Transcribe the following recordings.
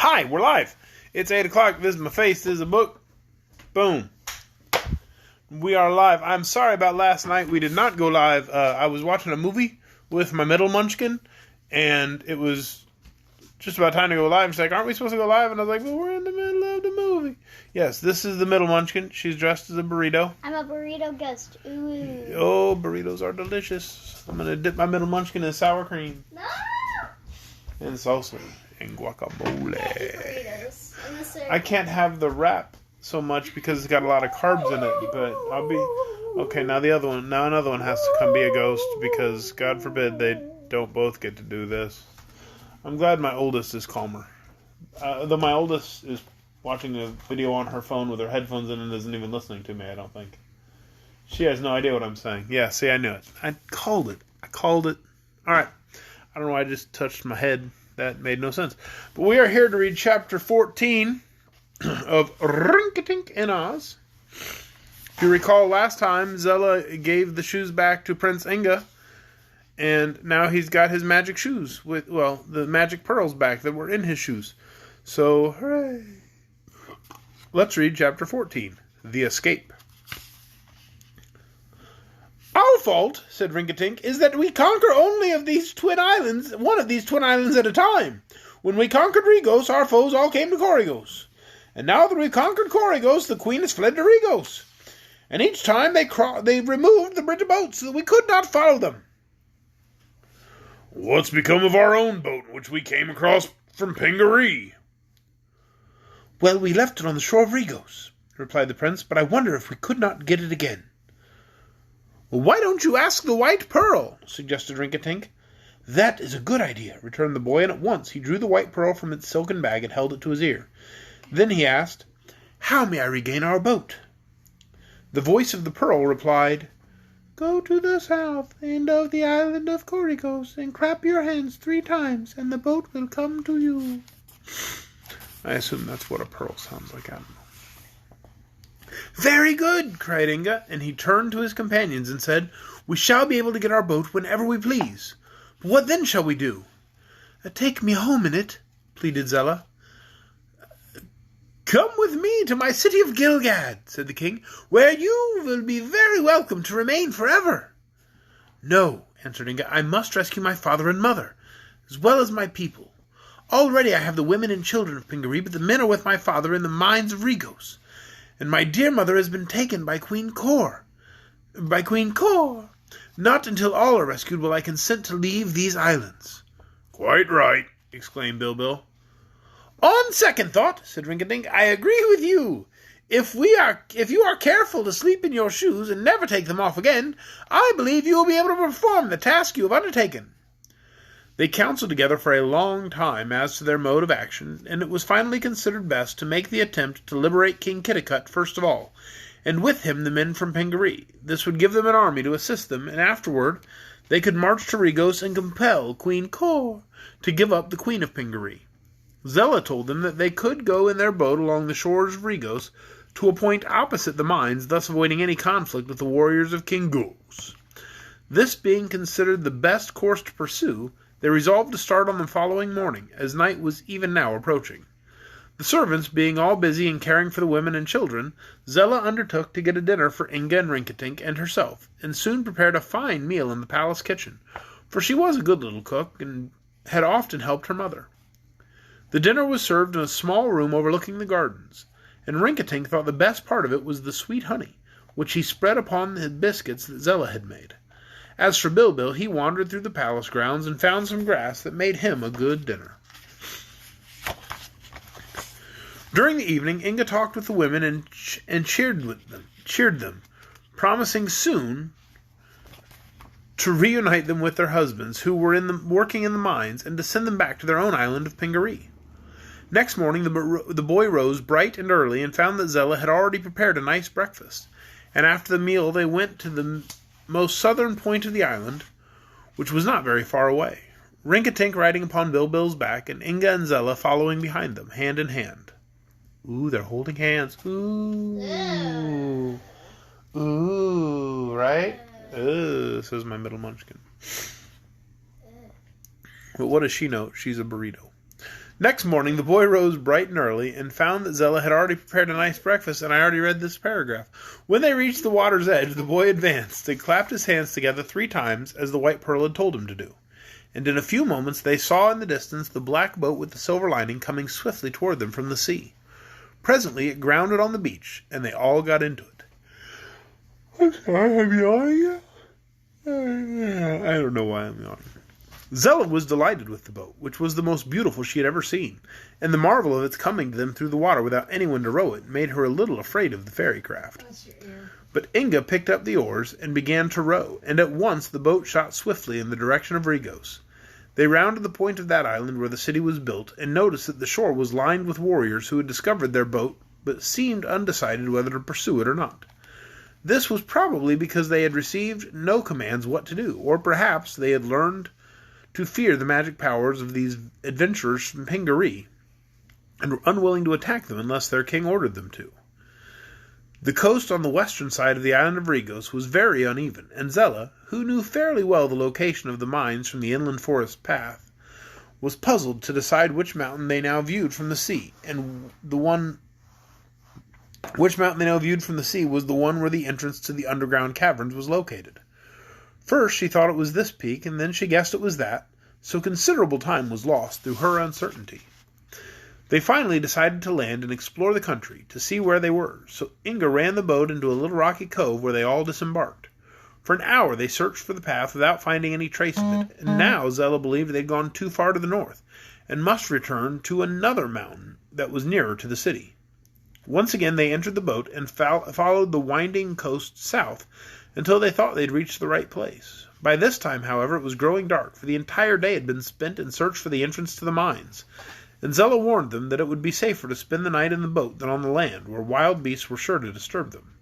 Hi, we're live. It's 8 o'clock. This is my face. This is a book. Boom. We are live. I'm sorry about last night. We did not go live. I was watching a movie with my middle munchkin, and it was just about time to go live. She's like, aren't we supposed to go live? And I was like, well, we're in the middle of the movie. Yes, this is the middle munchkin. She's dressed as a burrito. I'm a burrito ghost. Ooh. Oh, burritos are delicious. I'm going to dip my middle munchkin in sour cream. No! And salsa. And guacamole. Burritos. I can't have the wrap so much because it's got a lot of carbs in it, but I'll be okay. Now the other one, now another one has to come be a ghost because God forbid they don't both get to do this. I'm glad my oldest is calmer, though my oldest is watching a video on her phone with her headphones in and isn't even listening to me. I don't think she has no idea what I'm saying. Yeah, see, I knew it. I called it. All right. I don't know why I just touched my head. That made no sense. But we are here to read chapter 14 of Rinkitink in Oz. If you recall, last time Zella gave the shoes back to Prince Inga, and now he's got his magic shoes with, well, the magic pearls back that were in his shoes. So, hooray! Let's read chapter 14, The Escape. Our fault, said Rinkitink, is that we conquer only one of these twin islands at a time. When we conquered Regos, our foes all came to Corygos. And now that we've conquered Corygos, the queen has fled to Regos. And each time they removed the bridge of boats so that we could not follow them. What's become of our own boat, which we came across from Pingaree? Well, we left it on the shore of Regos, replied the prince, but I wonder if we could not get it again. Well, why don't you ask the White Pearl? Suggested Rinkitink. That is a good idea, returned the boy, and at once he drew the White Pearl from its silken bag and held it to his ear. Then he asked, How may I regain our boat? The voice of the Pearl replied, Go to the south end of the island of Corygos and clap your hands 3 times, and the boat will come to you. I assume that's what a pearl sounds like. I don't know. Very good, cried Inga, and he turned to his companions and said, We shall be able to get our boat whenever we please. But what then shall we do? Take me home in it, pleaded Zella. Come with me to my city of Gilgad, said the king, where you will be very welcome to remain forever. No, answered Inga, I must rescue my father and mother, as well as my people. Already I have the women and children of Pingaree, but the men are with my father in the mines of Regos. And my dear mother has been taken by Queen Kor. By Queen Kor. Not until all are rescued will I consent to leave these islands. Quite right, exclaimed Bilbil. On second thought, said Rinkitink, I agree with you. If you are careful to sleep in your shoes and never take them off again, I believe you will be able to perform the task you have undertaken. They counseled together for a long time as to their mode of action, and it was finally considered best to make the attempt to liberate King Kitticut first of all, and with him the men from Pingaree. This would give them an army to assist them, and afterward they could march to Regos and compel Queen Kor to give up the Queen of Pingaree. Zella told them that they could go in their boat along the shores of Regos to a point opposite the mines, thus avoiding any conflict with the warriors of King Gos. This being considered the best course to pursue, they resolved to start on the following morning, as night was even now approaching. The servants being all busy in caring for the women and children, Zella undertook to get a dinner for Inga and Rinkitink and herself, and soon prepared a fine meal in the palace kitchen, for she was a good little cook, and had often helped her mother. The dinner was served in a small room overlooking the gardens, and Rinkitink thought the best part of it was the sweet honey, which he spread upon the biscuits that Zella had made. As for Bilbil, he wandered through the palace grounds and found some grass that made him a good dinner. During the evening, Inga talked with the women and cheered them, promising soon to reunite them with their husbands, who were working in the mines, and to send them back to their own island of Pingaree. Next morning, the boy rose bright and early and found that Zella had already prepared a nice breakfast, and after the meal they went to the most southern point of the island, which was not very far away, Rinkitink riding upon Bilbil's back, and Inga and Zella following behind them, hand in hand. Ooh, they're holding hands. Ooh. Ooh, right? Says my middle munchkin. But what does she know? She's a burrito. Next morning, the boy rose bright and early, and found that Zella had already prepared a nice breakfast, and I already read this paragraph. When they reached the water's edge, the boy advanced and clapped his hands together 3 times, as the White Pearl had told him to do. And in a few moments they saw in the distance the black boat with the silver lining coming swiftly toward them from the sea. Presently it grounded on the beach, and they all got into it. I'm sorry, I'm yawning. I don't know why I'm yawning. Zella was delighted with the boat, which was the most beautiful she had ever seen, and the marvel of its coming to them through the water without anyone to row it made her a little afraid of the fairy craft. But Inga picked up the oars and began to row, and at once the boat shot swiftly in the direction of Regos. They rounded the point of that island where the city was built, and noticed that the shore was lined with warriors who had discovered their boat, but seemed undecided whether to pursue it or not. This was probably because they had received no commands what to do, or perhaps they had learned to fear the magic powers of these adventurers from Pingaree, and were unwilling to attack them unless their king ordered them to. The coast on the western side of the island of Regos was very uneven, and Zella, who knew fairly well the location of the mines from the inland forest path, was puzzled to decide which mountain they now viewed from the sea, and which mountain they now viewed from the sea was the one where the entrance to the underground caverns was located. First she thought it was this peak, and then she guessed it was that, so considerable time was lost through her uncertainty. They finally decided to land and explore the country, to see where they were, so Inga ran the boat into a little rocky cove where they all disembarked. For an hour they searched for the path without finding any trace of it, and now Zella believed they had gone too far to the north, and must return to another mountain that was nearer to the city. Once again they entered the boat and followed the winding coast south, until they thought they'd reached the right place. By this time, however, it was growing dark, for the entire day had been spent in search for the entrance to the mines, and Zella warned them that it would be safer to spend the night in the boat than on the land, where wild beasts were sure to disturb them.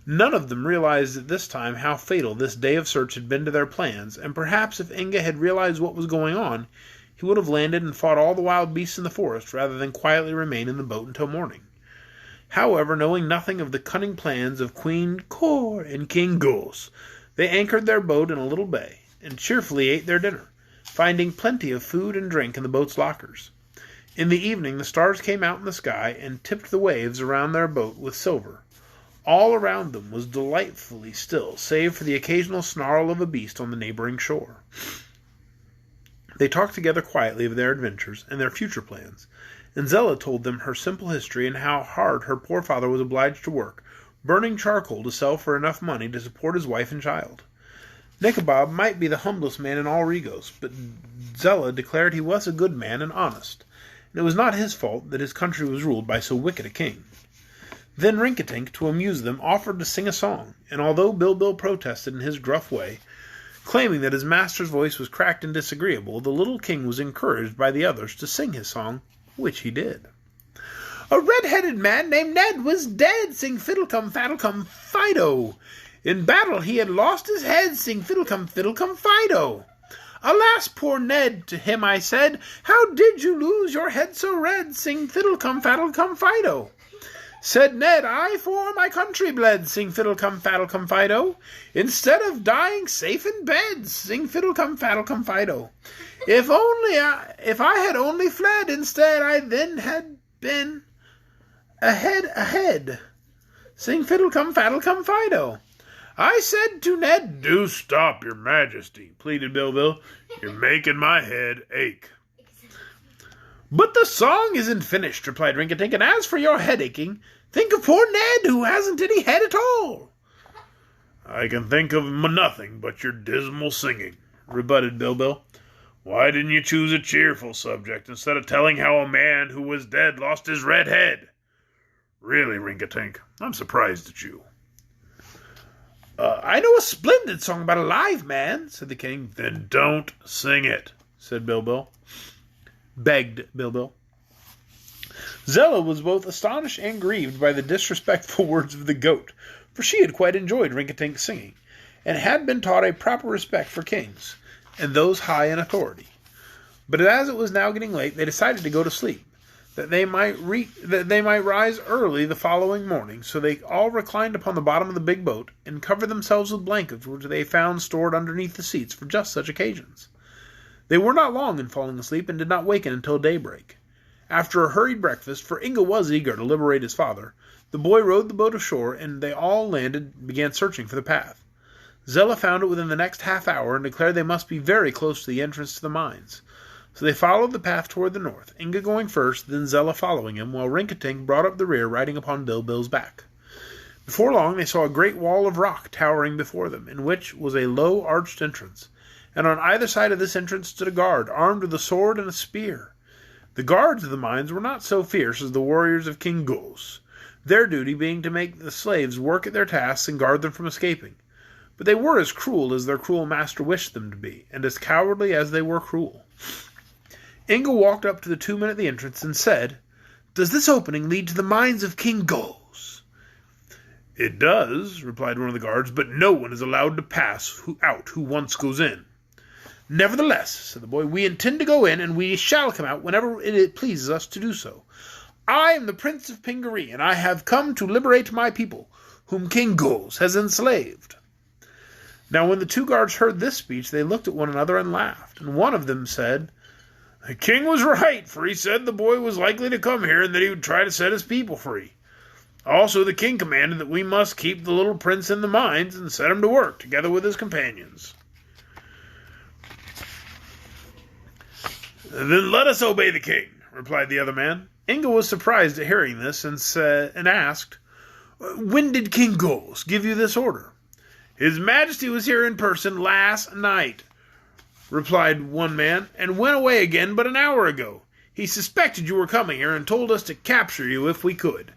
None of them realized at this time how fatal this day of search had been to their plans, and perhaps if Inga had realized what was going on, he would have landed and fought all the wild beasts in the forest, rather than quietly remain in the boat until morning. However, knowing nothing of the cunning plans of Queen Cor and King Gos, they anchored their boat in a little bay, and cheerfully ate their dinner, finding plenty of food and drink in the boat's lockers. In the evening the stars came out in the sky and tipped the waves around their boat with silver. All around them was delightfully still, save for the occasional snarl of a beast on the neighboring shore. They talked together quietly of their adventures and their future plans, and Zella told them her simple history and how hard her poor father was obliged to work, burning charcoal to sell for enough money to support his wife and child. Nickabob might be the humblest man in all Regos, but Zella declared he was a good man and honest, and it was not his fault that his country was ruled by so wicked a king. Then Rinkitink, to amuse them, offered to sing a song, and although Bilbil protested in his gruff way, claiming that his master's voice was cracked and disagreeable, the little king was encouraged by the others to sing his song, which he did. A red-headed man named Ned was dead, sing fiddle-cum, faddle-cum, Fido. In battle he had lost his head, sing fiddle-cum, fiddle-cum, Fido. Alas, poor Ned, to him I said, how did you lose your head so red, sing fiddle-cum, faddle-cum, Fido. Said Ned, I for my country bled, sing fiddle-cum, faddle-cum, Fido. Instead of dying safe in bed, sing fiddle-cum, faddle-cum, Fido. If I had only fled instead, I then had been ahead. Sing fiddle-cum, faddle-cum, Fido. I said to Ned, do stop, your majesty, pleaded Bilbil. You're making my head ache. But the song isn't finished, replied Rinkitink, and as for your head aching, think of poor Ned, who hasn't any head at all. I can think of nothing but your dismal singing, rebutted Bilbil. Why didn't you choose a cheerful subject instead of telling how a man who was dead lost his red head? Really, Rinkitink, I'm surprised at you. I know a splendid song about a live man, said the king. Then don't sing it, said Bilbil. Begged Bilbil. Zella was both astonished and grieved by the disrespectful words of the goat, for she had quite enjoyed Rinkitink's singing, and had been taught a proper respect for kings, and those high in authority. But as it was now getting late, they decided to go to sleep, that they might rise early the following morning. So they all reclined upon the bottom of the big boat, and covered themselves with blankets which they found stored underneath the seats for just such occasions. They were not long in falling asleep and did not waken until daybreak. After a hurried breakfast, for Inga was eager to liberate his father, the boy rowed the boat ashore, and they all landed and began searching for the path. Zella found it within the next half hour and declared they must be very close to the entrance to the mines. So they followed the path toward the north, Inga going first, then Zella following him, while Rinkitink brought up the rear, riding upon Bilbil's back. Before long they saw a great wall of rock towering before them, in which was a low arched entrance, and on either side of this entrance stood a guard, armed with a sword and a spear. The guards of the mines were not so fierce as the warriors of King Gos, their duty being to make the slaves work at their tasks and guard them from escaping. But they were as cruel as their cruel master wished them to be, and as cowardly as they were cruel. Inga walked up to the two men at the entrance and said, "Does this opening lead to the mines of King Gos?" "It does," replied one of the guards, "but no one is allowed to pass out who once goes in." "Nevertheless," said the boy, "we intend to go in, and we shall come out whenever it pleases us to do so. I am the Prince of Pingaree, and I have come to liberate my people, whom King Gos has enslaved." Now when the two guards heard this speech, they looked at one another and laughed, and one of them said, "The king was right, for he said the boy was likely to come here and that he would try to set his people free. Also the king commanded that we must keep the little prince in the mines and set him to work, together with his companions." "Then let us obey the king," replied the other man. Inga was surprised at hearing this, and asked, "When did King Gos give you this order?" "His Majesty was here in person last night," replied one man, "and went away again but an hour ago. He suspected you were coming here and told us to capture you if we could."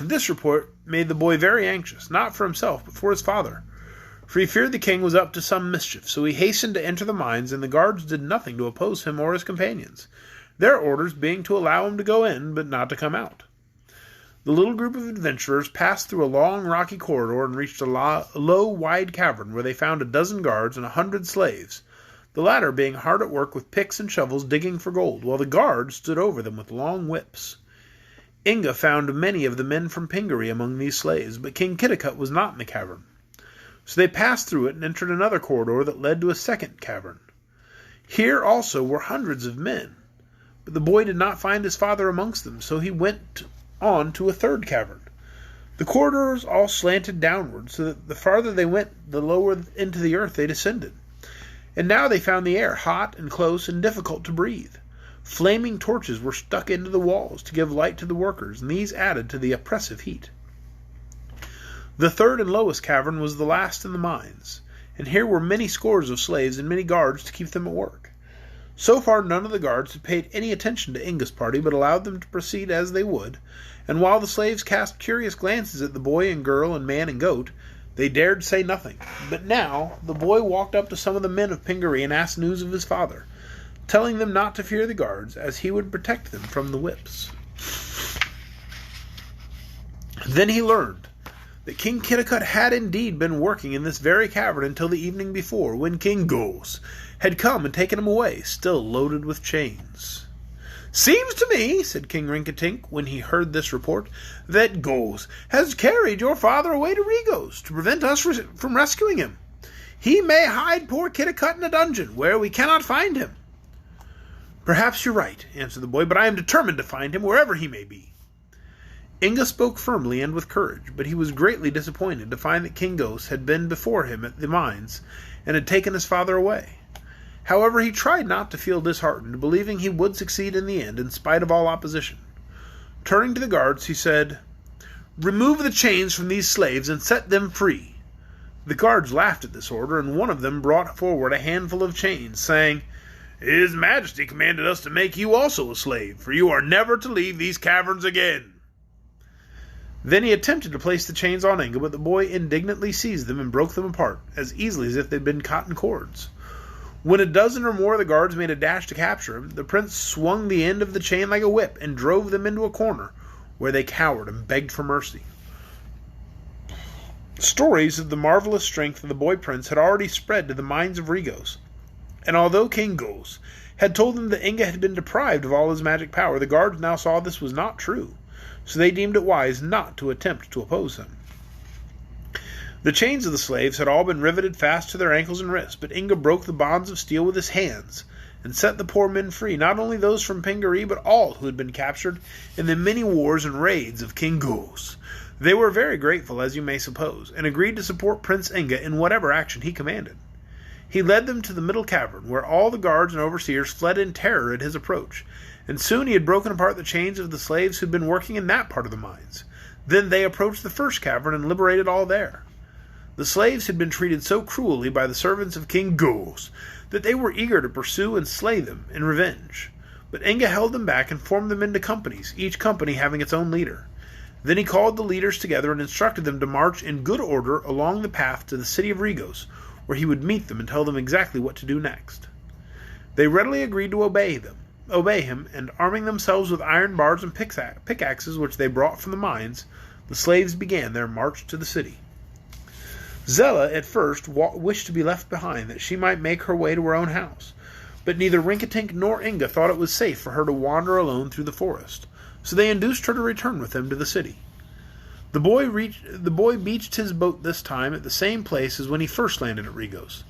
This report made the boy very anxious, not for himself, but for his father, for he feared the king was up to some mischief, so he hastened to enter the mines, and the guards did nothing to oppose him or his companions, their orders being to allow him to go in, but not to come out. The little group of adventurers passed through a long, rocky corridor and reached a low, wide cavern where they found a dozen guards and 100 slaves, the latter being hard at work with picks and shovels digging for gold, while the guards stood over them with long whips. Inga found many of the men from Pingaree among these slaves, but King Kitticut was not in the cavern. So they passed through it and entered another corridor that led to a second cavern. Here also were hundreds of men, but the boy did not find his father amongst them, so he went on to a third cavern. The corridors all slanted downward, so that the farther they went, the lower into the earth they descended. And now they found the air hot and close and difficult to breathe. Flaming torches were stuck into the walls to give light to the workers, and these added to the oppressive heat. The third and lowest cavern was the last in the mines, and here were many scores of slaves and many guards to keep them at work. So far none of the guards had paid any attention to Inga's party, but allowed them to proceed as they would, and while the slaves cast curious glances at the boy and girl and man and goat, they dared say nothing. But now the boy walked up to some of the men of Pingaree and asked news of his father, telling them not to fear the guards, as he would protect them from the whips. Then he learned that King Kitticut had indeed been working in this very cavern until the evening before, when King Gos had come and taken him away, still loaded with chains. "Seems to me," said King Rinkitink, when he heard this report, "that Gos has carried your father away to Regos to prevent us from rescuing him. He may hide poor Kitticut in a dungeon, where we cannot find him." "Perhaps you're right," answered the boy, "but I am determined to find him wherever he may be." Inga spoke firmly and with courage, but he was greatly disappointed to find that King Gos had been before him at the mines and had taken his father away. However, he tried not to feel disheartened, believing he would succeed in the end, in spite of all opposition. Turning to the guards, he said, "Remove the chains from these slaves and set them free." The guards laughed at this order, and one of them brought forward a handful of chains, saying, "His Majesty commanded us to make you also a slave, for you are never to leave these caverns again." Then he attempted to place the chains on Inga, but the boy indignantly seized them and broke them apart, as easily as if they'd been cotton cords. When a dozen or more of the guards made a dash to capture him, the prince swung the end of the chain like a whip and drove them into a corner, where they cowered and begged for mercy. Stories of the marvelous strength of the boy prince had already spread to the mines of Regos, and although King Gos had told them that Inga had been deprived of all his magic power, the guards now saw this was not true, so they deemed it wise not to attempt to oppose him. The chains of the slaves had all been riveted fast to their ankles and wrists, but Inga broke the bonds of steel with his hands, and set the poor men free, not only those from Pingaree, but all who had been captured in the many wars and raids of King Goose. They were very grateful, as you may suppose, and agreed to support Prince Inga in whatever action he commanded. He led them to the middle cavern, where all the guards and overseers fled in terror at his approach, and soon he had broken apart the chains of the slaves who had been working in that part of the mines. Then they approached the first cavern and liberated all there. The slaves had been treated so cruelly by the servants of King Goose that they were eager to pursue and slay them in revenge. But Inga held them back and formed them into companies, each company having its own leader. Then he called the leaders together and instructed them to march in good order along the path to the city of Regos, where he would meet them and tell them exactly what to do next. They readily agreed to obey him, and arming themselves with iron bars and pickaxes which they brought from the mines, the slaves began their march to the city. Zella at first wished to be left behind, that she might make her way to her own house, but neither Rinkitink nor Inga thought it was safe for her to wander alone through the forest, so they induced her to return with them to the city. The boy beached his boat this time at the same place as when he first landed at Regos,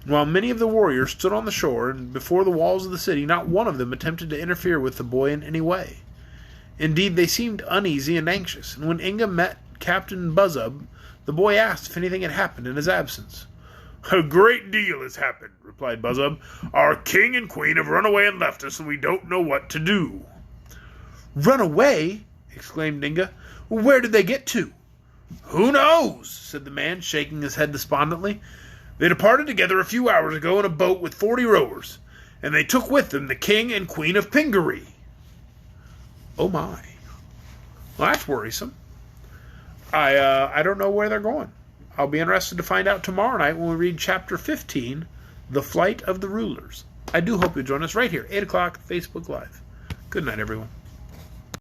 and while many of the warriors stood on the shore and before the walls of the city, not one of them attempted to interfere with the boy in any way. Indeed, they seemed uneasy and anxious, and when Inga met Captain Buzzub, the boy asked if anything had happened in his absence. "A great deal has happened," replied Buzzub. "Our king and queen have run away and left us, and we don't know what to do." "Run away?" exclaimed Inga. "Where did they get to?" "Who knows?" said the man, shaking his head despondently. "They departed together a few hours ago in a boat with 40 rowers, and they took with them the king and queen of Pingaree." "Oh my. Well, that's worrisome. I don't know where they're going. I'll be interested to find out tomorrow night when we read Chapter 15, The Flight of the Rulers. I do hope you'll join us right here, 8 o'clock, Facebook Live. Good night, everyone.